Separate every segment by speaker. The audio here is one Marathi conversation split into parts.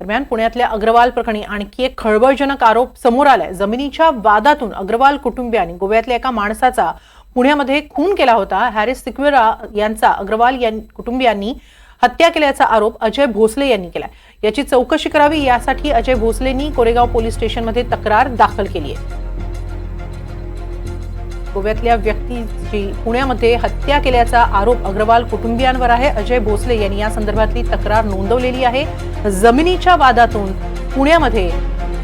Speaker 1: दरम्यान पुण्यातल्या अग्रवाल प्रकरणी आणखी एक खळबळजनक आरोप समोर आलाय। जमिनीच्या वादातून अग्रवाल कुटुंबियांनी गोव्यातल्या एका माणसाचा पुण्यामध्ये खून केला होता। हॅरिस सिक्वेरा यांचा अग्रवाल कुटुंबियांनी हत्या केल्याचा आरोप अजय भोसले यांनी केलाय। याची चौकशी करावी यासाठी अजय भोसलेंनी कोरेगाव पोलीस स्टेशनमध्ये तक्रार दाखल केली आहे। गोव्यातल्या व्यक्तीची पुण्यामध्ये हत्या केल्याचा आरोप अग्रवाल कुटुंबियांवर आहे। अजय भोसले यांनी या संदर्भातली तक्रार नोंदवलेली आहे। जमिनीच्या वादातून पुण्यामध्ये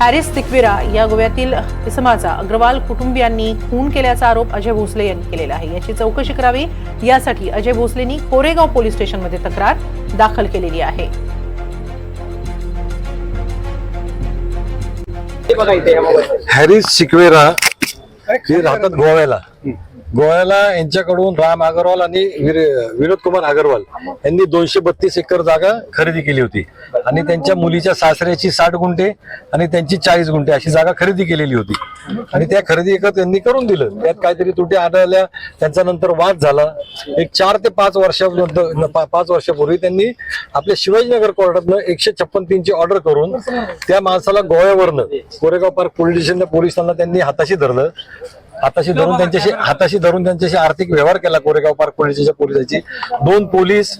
Speaker 1: हॅरिस सिक्वेरा या गोव्यातील इसमाचा अग्रवाल कुटुंबियांनी खून केल्याचा आरोप अजय भोसले यांनी केलेला आहे। याची चौकशी करावी यासाठी अजय भोसलेंनी कोरेगाव पोलीस स्टेशनमध्ये तक्रार दाखल केलेली आहे।
Speaker 2: हॅरिस सिक्वेरा हे राहतात गोव्याला यांच्याकडून राम अग्रवाल आणि विनोद कुमार अग्रवाल यांनी 232 एकर जागा खरेदी केली होती आणि त्यांच्या मुलीच्या सासऱ्याची 60 गुंठे आणि त्यांची 40 गुंठे अशी जागा खरेदी केलेली होती आणि त्या खरेदी एकत्र त्यांनी करून दिलं। त्यात काहीतरी त्रुटी आढळल्या, त्यांचा नंतर वाद झाला। एक 4 ते 5 वर्षापूर्वी त्यांनी आपल्या शिवाजीनगर कोर्टातनं 156(3) ची ऑर्डर करून त्या माणसाला गोव्यावरनं कोरेगाव पार्क पोलीस स्टेशनच्या पोलिसांना त्यांनी हाताशी धरून त्यांच्याशी आर्थिक व्यवहार केला। कोरेगाव पार्क पोलिसांच्या पोलिसांची 2 पोलीस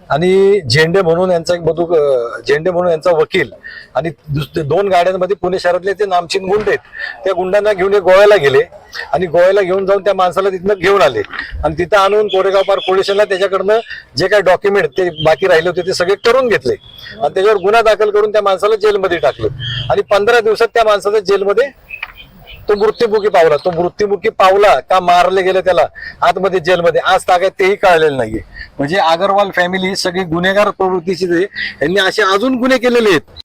Speaker 2: आणि झेंडे म्हणून यांचा वकील आणि 2 गाड्यांमध्ये पुणे शहरातले ते नामचीन गुंड आहेत, त्या गुंडांना घेऊन गोव्याला गेले आणि गोव्याला घेऊन जाऊन त्या माणसाला तिथनं घेऊन आले आणि तिथं आणून कोरेगाव पार्क पोलिसांना त्याच्याकडनं जे काही डॉक्युमेंट ते बाकी राहिले होते ते सगळे करून घेतले आणि त्याच्यावर गुन्हा दाखल करून त्या माणसाला जेलमध्ये टाकलं आणि 15 दिवसात त्या माणसाचा जेलमध्ये तो मृत्युमुखी पावला का मारले गेले त्याला आतमध्ये जेलमध्ये आज तागायत तेही कळलेलं नाहीये। म्हणजे अग्रवाल फॅमिली सगळी गुन्हेगार प्रवृत्तीची, यांनी असे अजून गुन्हे केलेले आहेत